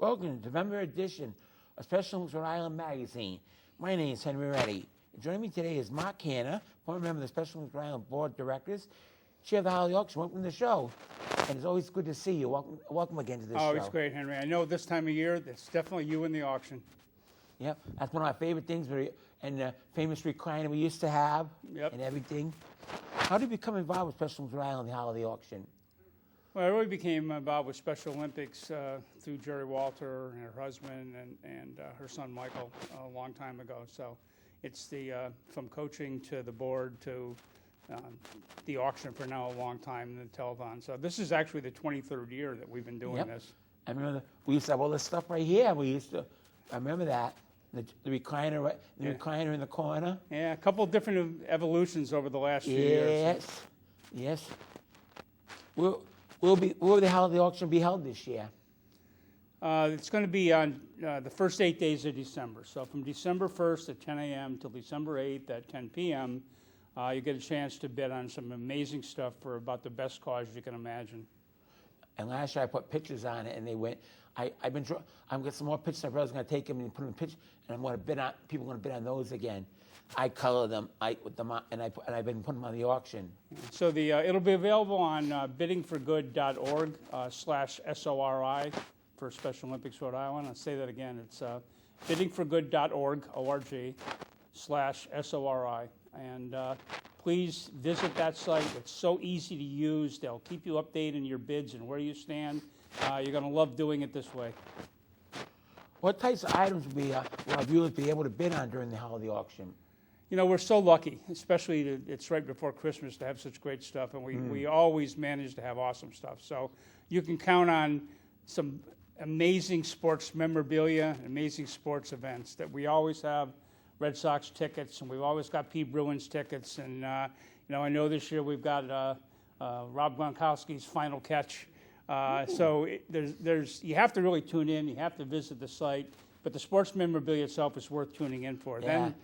Welcome to November edition of Special Olympics Rhode Island Magazine. My name is Henry Reddy. Joining me today is Mark Hanna, former member of the Special Olympics Rhode Island Board of Directors, chair of the Holiday Auction. Welcome to the show. And it's always good to see you. Welcome again to this show. Always great, Henry. I know this time of year, it's definitely you in the auction. Yep, that's one of my favorite things. And the famous recliner we used to have and everything. How did you become involved with Special Olympics Rhode Island, the Holiday Auction? Well, I really became involved with Special Olympics through Jerry Walter and her husband and her son Michael a long time ago. So it's from coaching to the board to the auction for now a long time, and the telethon. So this is actually the 23rd year that we've been doing this. I remember we used to have all this stuff right here. I remember that. The recliner, recliner in the corner. Yeah, a couple of different evolutions over the last few years. Yes. Where will the holiday auction be held this year? It's going to be on the first 8 days of December. So from December 1st at 10 a.m. till December 8th at 10 p.m., you get a chance to bid on some amazing stuff for about the best cause you can imagine. And last year I put pictures on it, and they went. I'm got some more pictures. My brother's going to take them and put them in pictures, and I'm going to bid on. People are going to bid on those again. I color them, I've been putting them on the auction. So it'll be available on biddingforgood.org/SORI for Special Olympics Rhode Island. I'll say that again. It's biddingforgood.org/SORI. And please visit that site. It's so easy to use. They'll keep you updated in your bids and where you stand. You're going to love doing it this way. What types of items will our viewers be able to bid on during the holiday auction? You know, we're so lucky, especially it's right before Christmas, to have such great stuff, and we always manage to have awesome stuff. So you can count on some amazing sports memorabilia, amazing sports events that we always have. Red Sox tickets, and we've always got P. Bruins tickets, and I know this year we've got Rob Gronkowski's final catch. So you have to really tune in. You have to visit the site, but the sports memorabilia itself is worth tuning in for. Yeah. Then,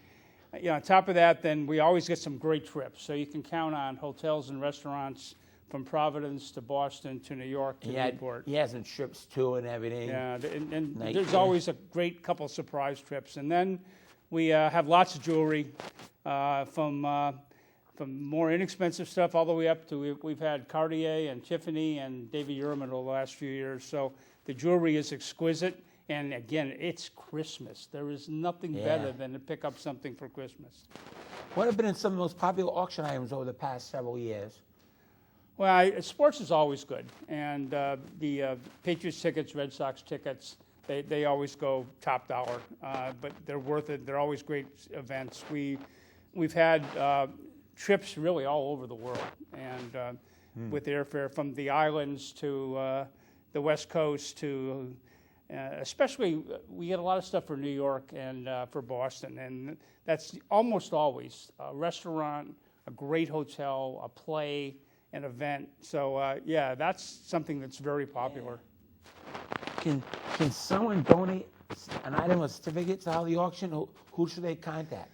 on top of that, then we always get some great trips. So you can count on hotels and restaurants from Providence to Boston to New York to Newport. He has some trips too and everything. Yeah, and there's always a great couple surprise trips, and then we have lots of jewelry from more inexpensive stuff all the way up to we've had Cartier and Tiffany and David Yurman over the last few years. So the jewelry is exquisite. And again, it's Christmas. There is nothing better than to pick up something for Christmas. What have been some of the most popular auction items over the past several years? Well, sports is always good. And the Patriots tickets, Red Sox tickets, they always go top dollar. But they're worth it. They're always great events. We've had trips really all over the world. And with airfare from the islands to the West Coast to... especially, we get a lot of stuff for New York and for Boston, and that's almost always a restaurant, a great hotel, a play, an event. So, that's something that's very popular. Can someone donate an item or certificate to the auction? Who should they contact?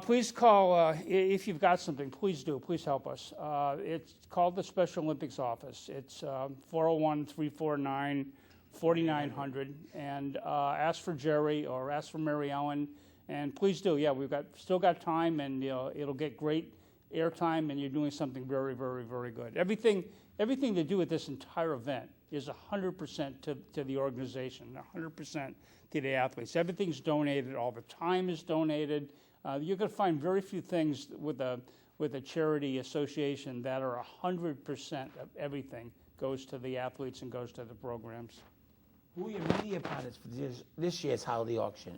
Please call, if you've got something, please do. Please help us. It's called the Special Olympics Office. It's 401-349-4900, and ask for Jerry or ask for Mary Ellen, and please do. Yeah, we've still got time, and it'll get great airtime, and you're doing something very, very, very good. Everything to do with this entire event is 100% to the organization, 100% to the athletes. Everything's donated. All the time is donated. You're going to find very few things with a charity association that are 100% of everything goes to the athletes and goes to the programs. Who are your media partners for this year's holiday auction?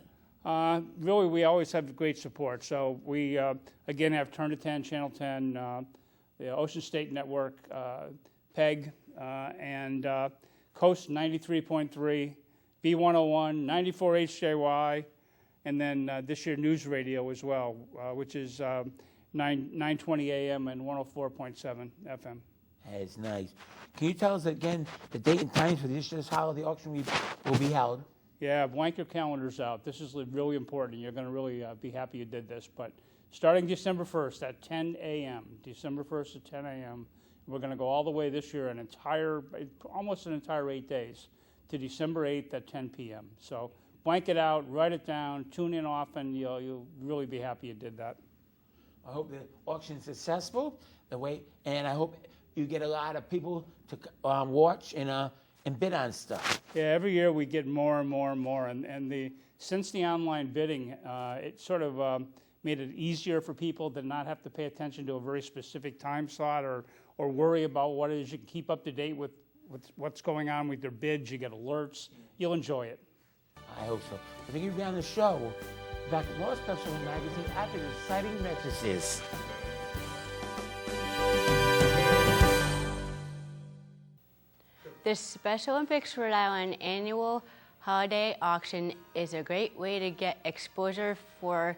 Really, we always have great support. So we, again, have Turn to 10, Channel 10, the Ocean State Network, PEG, and Coast 93.3, B101, 94 HJY, and then this year News Radio as well, which is 920 AM and 104.7 FM. That's nice. Can you tell us again the date and times for this year's holiday auction will be held? Yeah, blank your calendars out. This is really important. You're going to really be happy you did this. But starting December 1st at 10 a.m., December 1st at 10 a.m., we're going to go all the way this year, almost an entire 8 days, to December 8th at 10 p.m. So blank it out, write it down, tune in often. You'll really be happy you did that. I hope the auction's successful, and I hope you get a lot of people to watch and bid on stuff. Yeah, every year we get more and more and more, since the online bidding, it sort of made it easier for people to not have to pay attention to a very specific time slot or worry about what it is. You can keep up to date with what's going on with your bids. You get alerts. You'll enjoy it. I hope so. I think you'll be on the show. Back with more Special Olympics magazine after the exciting messages. The Special Olympics Rhode Island annual holiday auction is a great way to get exposure for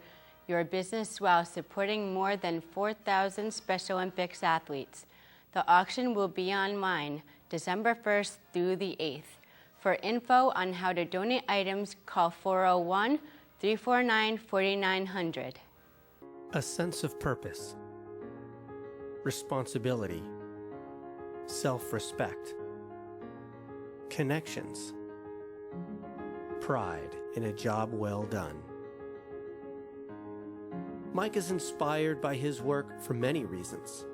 your business while supporting more than 4,000 Special Olympics athletes. The auction will be online December 1st through the 8th. For info on how to donate items, call 401-349-4900. A sense of purpose, responsibility, self-respect, connections, pride in a job well done. Mike is inspired by his work for many reasons,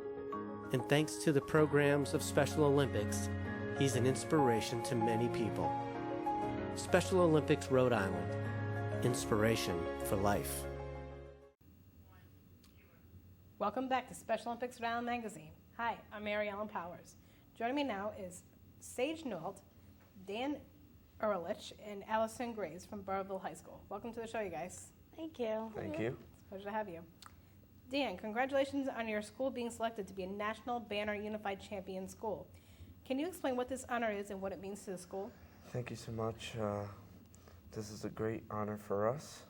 and thanks to the programs of Special Olympics, he's an inspiration to many people. Special Olympics Rhode Island, inspiration for life. Welcome back to Special Olympics Rhode Island magazine. Hi, I'm Mary Ellen Powers. Joining me now is Sage Nault, Dan Ehrlich, and Allison Graves from Burrillville High School. Welcome to the show, you guys. Thank you. Thank you. It's a pleasure to have you. Dan, congratulations on your school being selected to be a National Banner Unified Champion School. Can you explain what this honor is and what it means to the school? Thank you so much. This is a great honor for us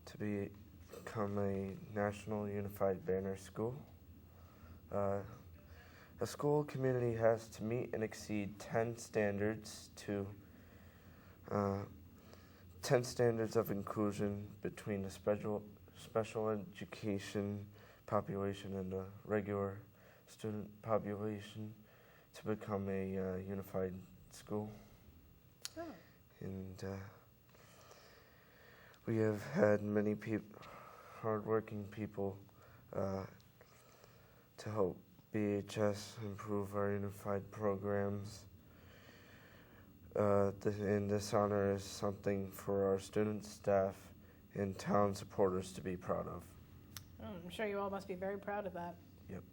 to become a National Unified Banner School. A school community has to meet and exceed 10 standards of inclusion between the special education population and the regular student population to become a unified school. Oh. And we have had many hardworking people to help BHS improve our unified programs. And this honor is something for our students, staff, and town supporters to be proud of. I'm sure you all must be very proud of that. Yep.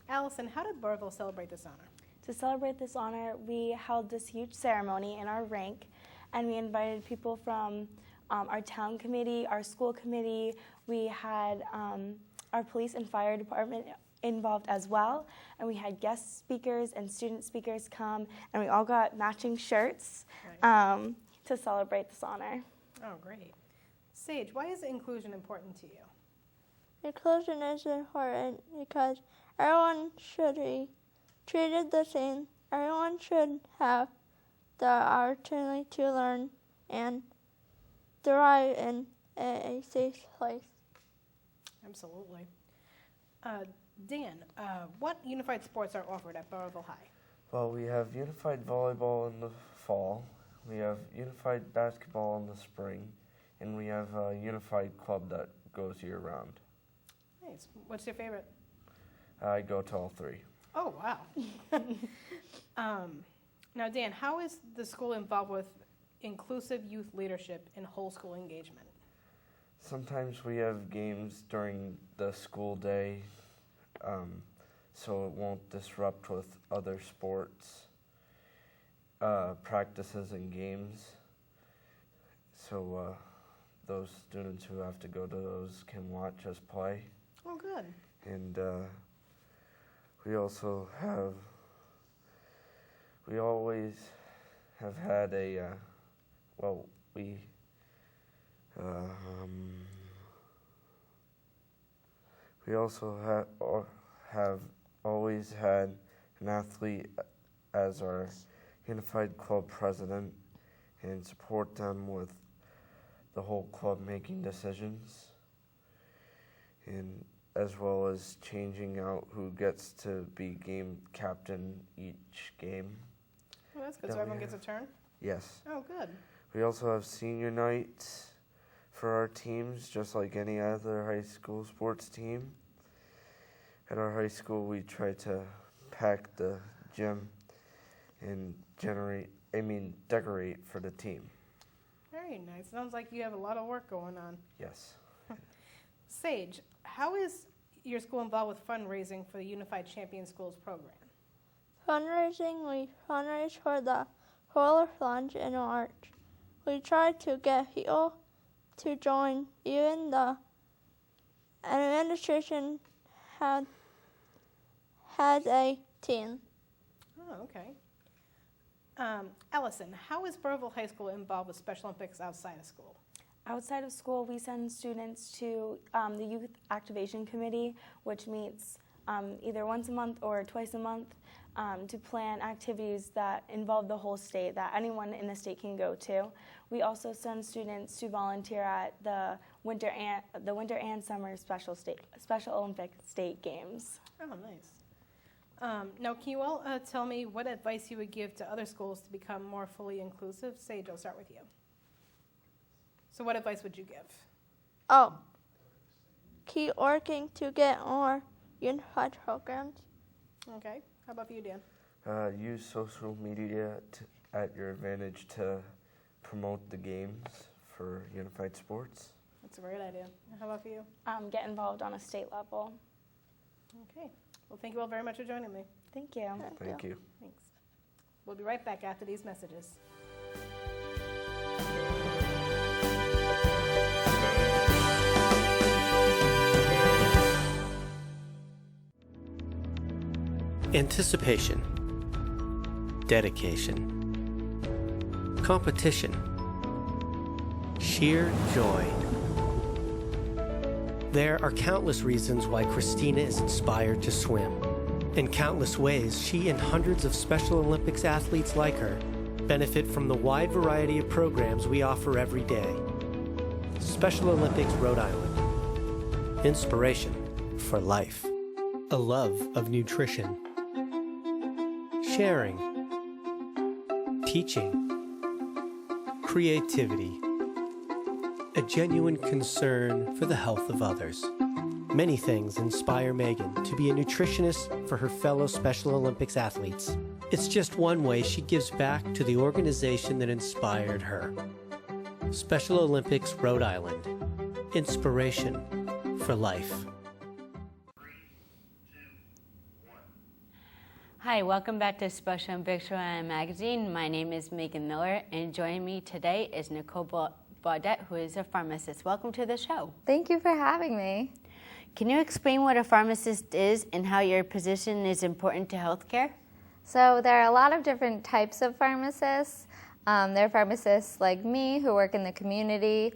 Allison, how did Burrillville celebrate this honor? To celebrate this honor, we held this huge ceremony in our rink, and we invited people from our town committee, our school committee. We had our police and fire department involved as well, and we had guest speakers and student speakers come, and we all got matching shirts to celebrate this honor. Oh, great. Sage, why is inclusion important to you? Inclusion is important because everyone should be treated the same. Everyone should have the opportunity to learn and thrive in a safe place. Absolutely. Dan, what unified sports are offered at Burrillville High? Well, we have unified volleyball in the fall, we have unified basketball in the spring, and we have a unified club that goes year-round. Nice. What's your favorite? I go to all three. Oh, wow. Now, Dan, how is the school involved with inclusive youth leadership and whole school engagement? Sometimes we have games during the school day, so it won't disrupt with other sports, practices and games. So those students who have to go to those can watch us play. Oh, good. And we also have, we always have had a, we also have always had an athlete as our unified club president and support them with the whole club making decisions, and as well as changing out who gets to be game captain each game. Well, that's good. So everyone gets a turn? Yes. Oh, good. We also have senior nights for our teams, just like any other high school sports team. At our high school, we try to pack the gym and decorate for the team. Very nice. Sounds like you have a lot of work going on. Yes. Sage, how is your school involved with fundraising for the Unified Champion Schools program? Fundraising, we fundraise for the Roller Plunge in March. We try to get people to join. Even the administration has a team. Oh, okay. Allison, how is Burrillville High School involved with Special Olympics outside of school? Outside of school, we send students to the Youth Activation Committee, which meets either once a month or twice a month to plan activities that involve the whole state, that anyone in the state can go to. We also send students to volunteer at the winter and summer Special Olympic State Games. Oh, nice. Now, can you all tell me what advice you would give to other schools to become more fully inclusive? Sage, I'll start with you. So what advice would you give? Oh, keep working to get more unified programs. Okay. How about for you, Dan? Use social media at your advantage to promote the games for unified sports. That's a great idea. How about for you? Get involved on a state level. Okay. Well, thank you all very much for joining me. Thank you. Thank you. Thanks. We'll be right back after these messages. Anticipation, dedication, competition, sheer joy. There are countless reasons why Christina is inspired to swim. In countless ways, she and hundreds of Special Olympics athletes like her benefit from the wide variety of programs we offer every day. Special Olympics Rhode Island. Inspiration for life. A love of nutrition. Sharing, teaching, creativity, a genuine concern for the health of others. Many things inspire Megan to be a nutritionist for her fellow Special Olympics athletes. It's just one way she gives back to the organization that inspired her. Special Olympics Rhode Island. Inspiration for life. Hi, welcome back to Special Olympics Rhode Island Magazine. My name is Megan Miller, and joining me today is Nicole Baudette, who is a pharmacist. Welcome to the show. Thank you for having me. Can you explain what a pharmacist is and how your position is important to healthcare? So there are a lot of different types of pharmacists. There are pharmacists like me who work in the community.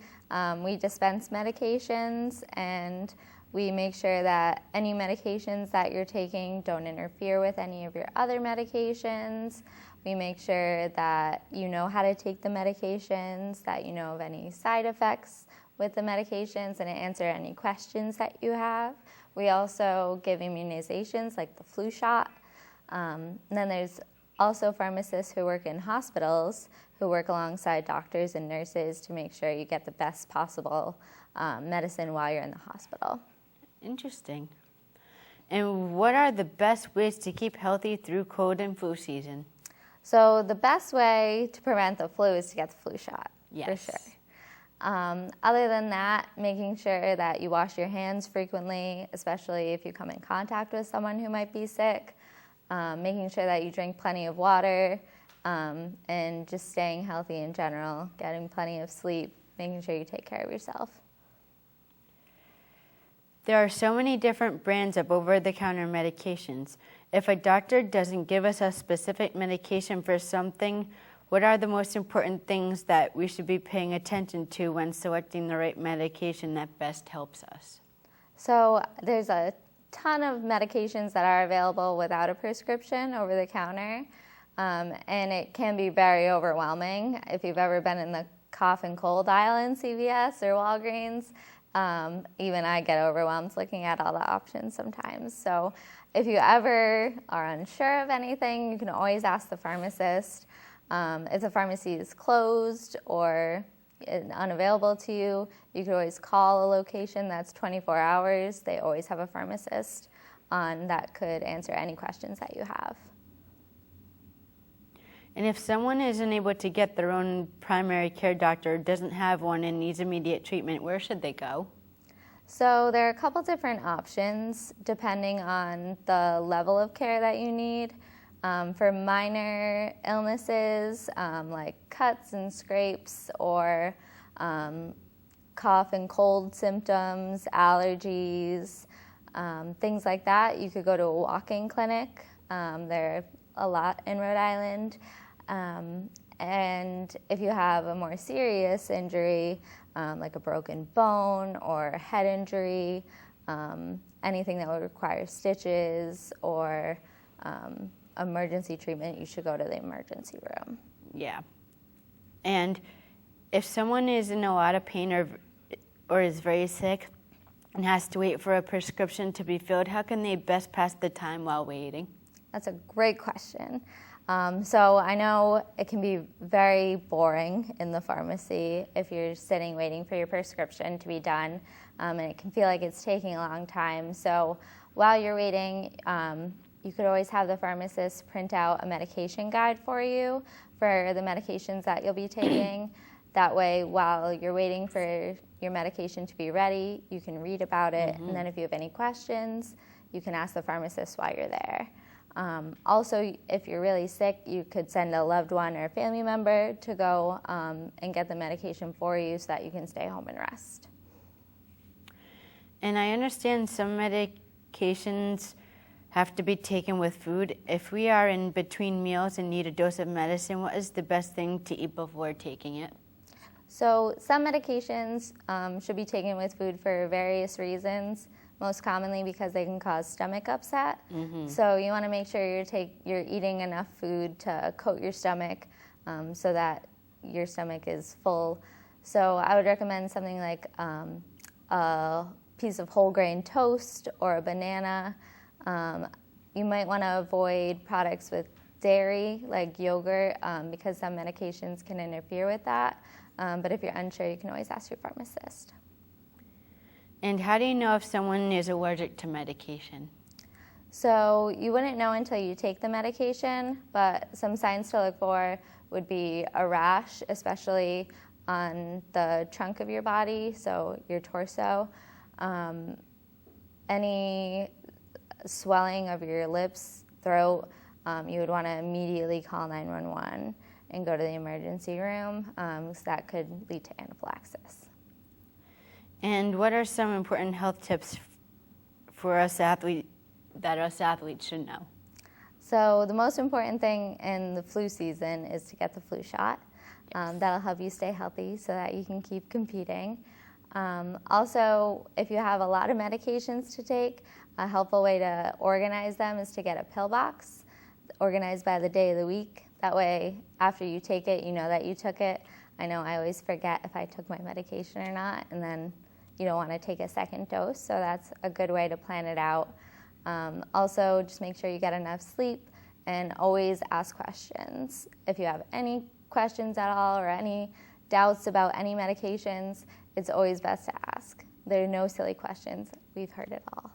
We dispense medications, and we make sure that any medications that you're taking don't interfere with any of your other medications. We make sure that you know how to take the medications, that you know of any side effects with the medications, and answer any questions that you have. We also give immunizations like the flu shot. And then there's also pharmacists who work in hospitals who work alongside doctors and nurses to make sure you get the best possible medicine while you're in the hospital. Interesting. And what are the best ways to keep healthy through cold and flu season? So the best way to prevent the flu is to get the flu shot, Yes. for sure. Other than that, making sure that you wash your hands frequently, especially if you come in contact with someone who might be sick. Making sure that you drink plenty of water, and just staying healthy in general, getting plenty of sleep, making sure you take care of yourself. There are so many different brands of over-the-counter medications. If a doctor doesn't give us a specific medication for something, what are the most important things that we should be paying attention to when selecting the right medication that best helps us? So there's a ton of medications that are available without a prescription over the counter, and it can be very overwhelming. If you've ever been in the cough and cold aisle in CVS or Walgreens, even I get overwhelmed looking at all the options sometimes. So if you ever are unsure of anything, you can always ask the pharmacist. If the pharmacy is closed or unavailable to you, you could always call a location that's 24 hours. They always have a pharmacist on that could answer any questions that you have. And if someone isn't able to get their own primary care doctor, doesn't have one, and needs immediate treatment, where should they go? So there are a couple different options depending on the level of care that you need. For minor illnesses like cuts and scrapes or cough and cold symptoms, allergies, things like that, you could go to a walk-in clinic. There are a lot in Rhode Island. And if you have a more serious injury, like a broken bone or a head injury, anything that would require stitches or emergency treatment, you should go to the emergency room. Yeah. And if someone is in a lot of pain or is very sick and has to wait for a prescription to be filled, how can they best pass the time while waiting? That's a great question. So I know it can be very boring in the pharmacy if you're sitting waiting for your prescription to be done, and it can feel like it's taking a long time. So while you're waiting, you could always have the pharmacist print out a medication guide for you for the medications that you'll be taking. That way, while you're waiting for your medication to be ready, you can read about it, and then if you have any questions, you can ask the pharmacist while you're there. Also, if you're really sick, you could send a loved one or a family member to go and get the medication for you so that you can stay home and rest. And I understand some medications have to be taken with food. If we are in between meals and need a dose of medicine, what is the best thing to eat before taking it? So some medications should be taken with food for various reasons. Most commonly because they can cause stomach upset. So you want to make sure you're eating enough food to coat your stomach so that your stomach is full. So I would recommend something like a piece of whole grain toast or a banana. You might want to avoid products with dairy like yogurt because some medications can interfere with that. But if you're unsure, you can always ask your pharmacist. And how do you know if someone is allergic to medication? So you wouldn't know until you take the medication, but some signs to look for would be a rash, especially on the trunk of your body, so your torso. Any swelling of your lips, throat, you would want to immediately call 911 and go to the emergency room, so that could lead to anaphylaxis. And what are some important health tips for us athletes should know? So the most important thing in the flu season is to get the flu shot. That'll help you stay healthy so that you can keep competing. Also, if you have a lot of medications to take, a helpful way to organize them is to get a pill box, organized by the day of the week. That way, after you take it, you know that you took it. I know I always forget if I took my medication or not, and then you don't want to take a second dose, so that's a good way to plan it out. Also, just make sure you get enough sleep and always ask questions. If you have any questions at all or any doubts about any medications, it's always best to ask. There are no silly questions. We've heard it all.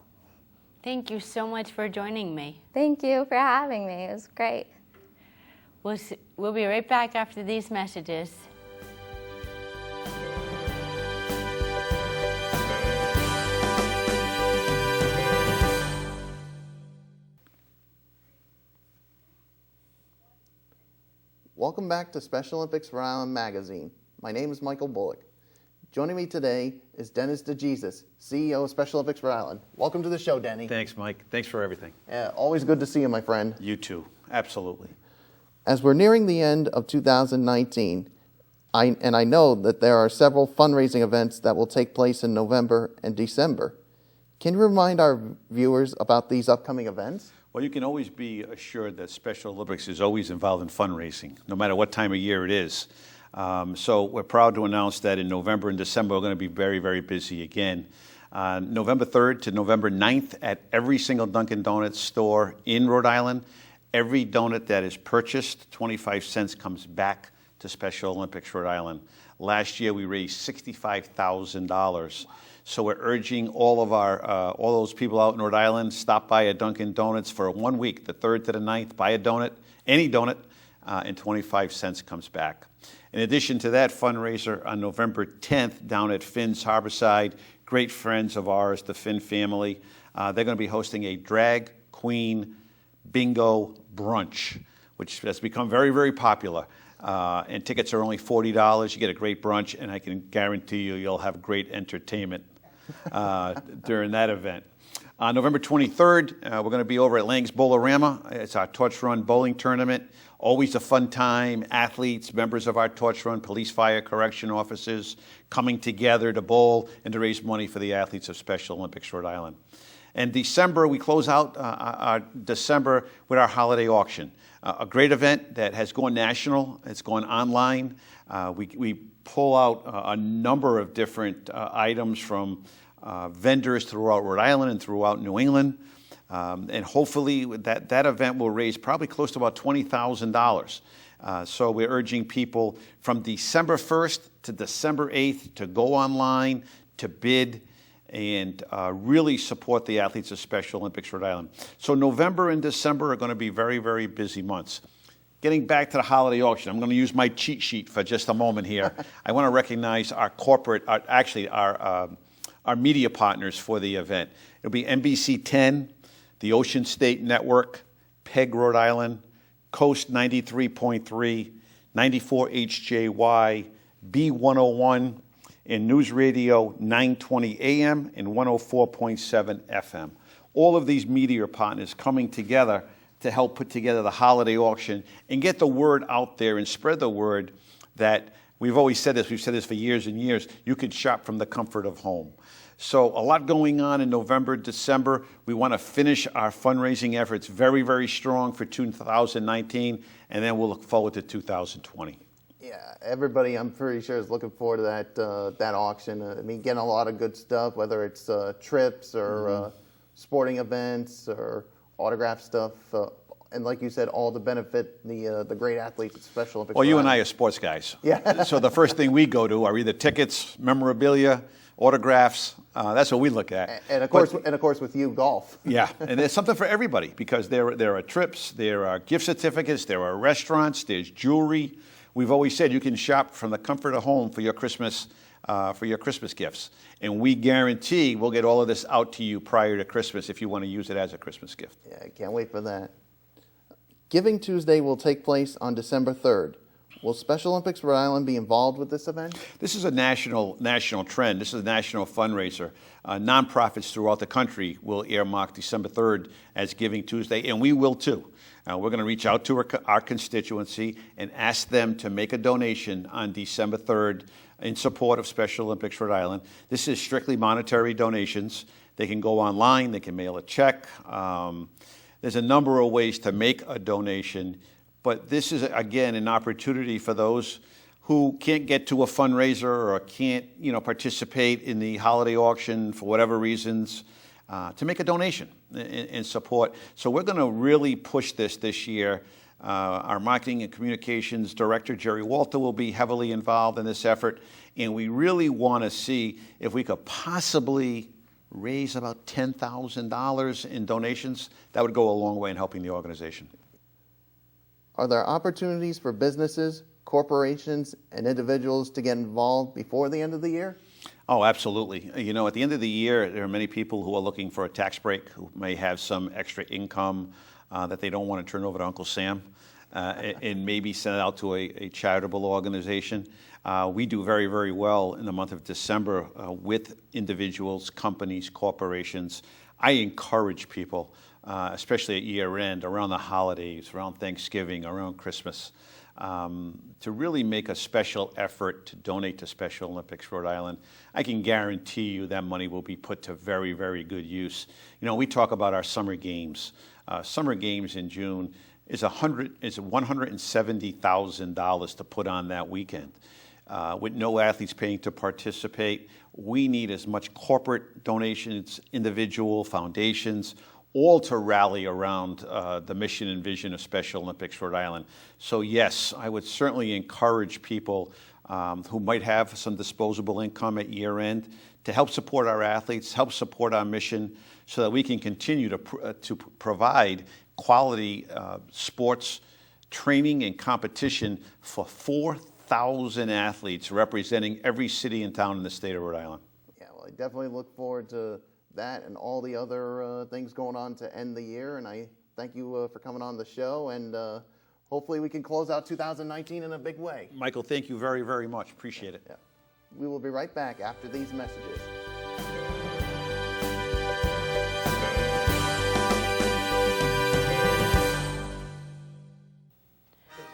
Thank you so much for joining me. Thank you for having me. It was great. We'll be right back after these messages. Welcome back to Special Olympics Rhode Island Magazine. My name is Michael Bullock. Joining me today is Dennis DeJesus, CEO of Special Olympics Rhode Island. Welcome to the show, Denny. Thanks, Mike. Thanks for everything. Always good to see you, my friend. You too. Absolutely. As we're nearing the end of 2019, I know that there are several fundraising events that will take place in November and December. Can you remind our viewers about these upcoming events? Well, you can always be assured that Special Olympics is always involved in fundraising, no matter what time of year it is. So we're proud to announce that in November and December we're going to be very, very busy again. November 3rd to November 9th at every single Dunkin' Donuts store in Rhode Island, Every donut that is purchased, 25 cents comes back to Special Olympics Rhode Island. Last year, we raised $65,000. So we're urging all of all those people out in Rhode Island, stop by a Dunkin' Donuts for 1 week, the 3rd to the 9th, buy a donut, any donut, and 25 cents comes back. In addition to that fundraiser, on November 10th, down at Finn's Harborside, great friends of ours, the Finn family, they're going to be hosting a drag queen bingo brunch, which has become very, very popular. And tickets are only $40. You get a great brunch, and I can guarantee you'll have great entertainment during that event. On November 23rd, we're going to be over at Lang's Bowlerama. It's our Torch Run bowling tournament. Always a fun time. Athletes, members of our Torch Run, police, fire, correction officers coming together to bowl and to raise money for the athletes of Special Olympics Rhode Island. And December, we close out our December with our holiday auction. A great event that has gone national. It's gone online. We pull out a number of different items from vendors throughout Rhode Island and throughout New England. And hopefully that event will raise probably close to about $20,000. So we're urging people from December 1st to December 8th to go online, to bid, and really support the athletes of Special Olympics Rhode Island. So November and December are going to be very, very busy months. Getting back to the holiday auction, I'm going to use my cheat sheet for just a moment here. I want to recognize our corporate, our media partners for the event. It'll be NBC 10, the Ocean State Network, PEG Rhode Island, Coast 93.3, 94 HJY, B101, and News Radio 920 AM and 104.7 FM. All of these media partners coming together to help put together the holiday auction and get the word out there and spread the word that we've always said this, we've said this for years and years, you could shop from the comfort of home. So a lot going on in November, December. We want to finish our fundraising efforts very, very strong for 2019, and then we'll look forward to 2020. Yeah, everybody, I'm pretty sure, is looking forward to that auction. I mean, getting a lot of good stuff, whether it's trips or sporting events or autograph stuff. And like you said, all to benefit the great athletes at Special Olympics. Well, you and I are sports guys. Yeah. So the first thing we go to are either tickets, memorabilia, autographs. That's what we look at. And of course, with you, golf. Yeah, and there's something for everybody because there are trips, there are gift certificates, there are restaurants, there's jewelry. We've always said you can shop from the comfort of home for your Christmas gifts, and we guarantee we'll get all of this out to you prior to Christmas if you want to use it as a Christmas gift. Yeah, I can't wait for that. Giving Tuesday will take place on December 3rd. Will Special Olympics Rhode Island be involved with this event? This is a national trend. This is a national fundraiser. Nonprofits throughout the country will earmark December 3rd as Giving Tuesday, and we will too. We're going to reach out to our constituency and ask them to make a donation on December 3rd in support of Special Olympics Rhode Island. This is strictly monetary donations. They can go online. They can mail a check. There's a number of ways to make a donation. But this is, again, an opportunity for those who can't get to a fundraiser or can't, participate in the holiday auction for whatever reasons, to make a donation and support. So we're going to really push this year. Our marketing and communications director, Jerry Walter, will be heavily involved in this effort. And we really want to see if we could possibly raise about $10,000 in donations. That would go a long way in helping the organization. Are there opportunities for businesses, corporations, and individuals to get involved before the end of the year? Oh, absolutely. At the end of the year, there are many people who are looking for a tax break, who may have some extra income that they don't want to turn over to Uncle Sam and maybe send it out to a charitable organization. We do very, very well in the month of December with individuals, companies, corporations. I encourage people, especially at year end, around the holidays, around Thanksgiving, around Christmas, to really make a special effort to donate to Special Olympics Rhode Island. I can guarantee you that money will be put to very, very good use. We talk about our summer games. Summer games in June is $170,000 to put on that weekend. With no athletes paying to participate, we need as much corporate donations, individual foundations, all to rally around the mission and vision of Special Olympics Rhode Island. So yes, I would certainly encourage people who might have some disposable income at year end to help support our athletes, help support our mission, so that we can continue to provide quality sports training and competition for 4,000 athletes representing every city and town in the state of Rhode Island. Yeah, well, I definitely look forward to that and all the other things going on to end the year. And I thank you for coming on the show. And hopefully we can close out 2019 in a big way. Michael, thank you very, very much. Appreciate it. Yeah. We will be right back after these messages.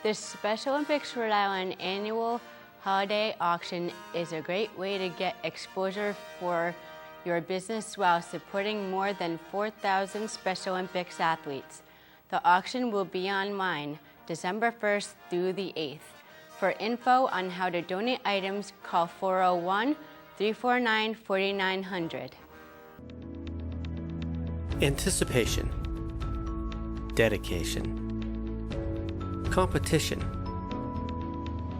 The Special Olympics Rhode Island annual holiday auction is a great way to get exposure for your business while supporting more than 4,000 Special Olympics athletes. The auction will be online December 1st through the 8th. For info on how to donate items, call 401-349-4900. Anticipation, dedication, competition,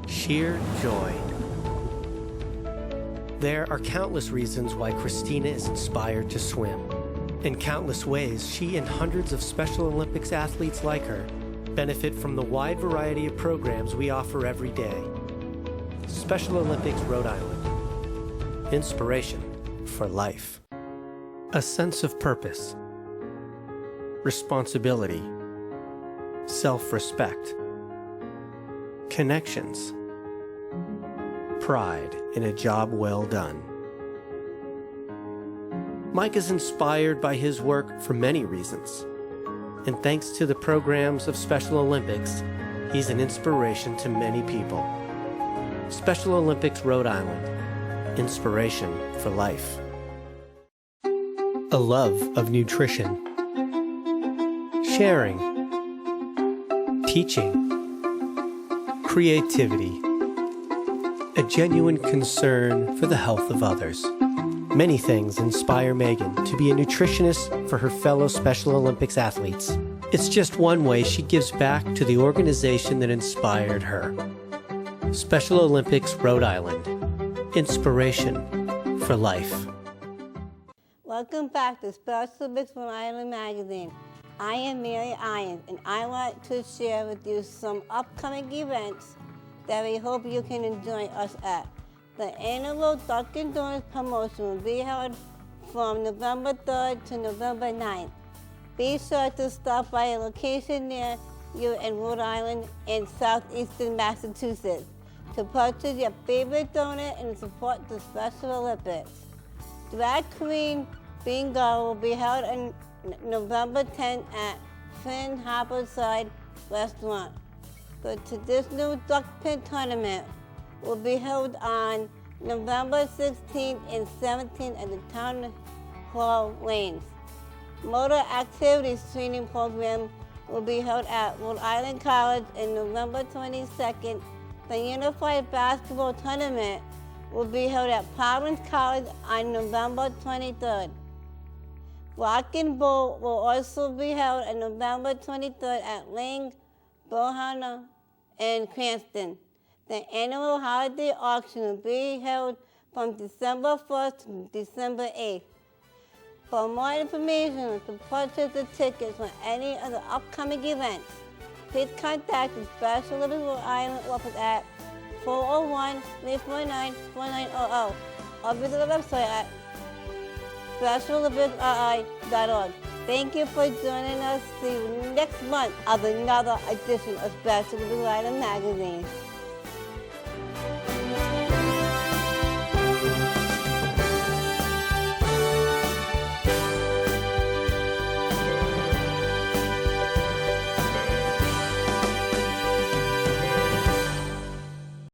sheer joy. There are countless reasons why Christina is inspired to swim. In countless ways, she and hundreds of Special Olympics athletes like her benefit from the wide variety of programs we offer every day. Special Olympics Rhode Island. Inspiration for life. A sense of purpose, responsibility, self-respect, connections, pride in a job well done. Mike is inspired by his work for many reasons. And thanks to the programs of Special Olympics, he's an inspiration to many people. Special Olympics Rhode Island. Inspiration for life. A love of nutrition, sharing, teaching, creativity, a genuine concern for the health of others. Many things inspire Megan to be a nutritionist for her fellow Special Olympics athletes. It's just one way she gives back to the organization that inspired her. Special Olympics Rhode Island. Inspiration for life. Welcome back to Special Olympics Rhode Island magazine. I am Mary Irons, and I want to share with you some upcoming events that we hope you can join us at. The annual Dunkin' Donuts promotion will be held from November 3rd to November 9th. Be sure to stop by a location near you in Rhode Island and southeastern Massachusetts to purchase your favorite donut and support the Special Olympics. Drag Queen Bingo will be held on November 10th at Finn Harborside Restaurant. The traditional duck pin tournament will be held on November 16th and 17th at the Town Hall Lanes. Motor Activities Training Program will be held at Rhode Island College on November 22nd. The Unified Basketball Tournament will be held at Providence College on November 23rd. Rock and Roll will also be held on November 23rd at Lang, Bohana, and Cranston. The annual holiday auction will be held from December 1st to December 8th. For more information or to purchase the tickets for any of the upcoming events, please contact the Special Olympics Rhode Island office at 401-349-4900 or visit the website at specialolympicsri.org. Thank you for joining us. See you next month of another edition of Special Olympics Rhode Island magazine.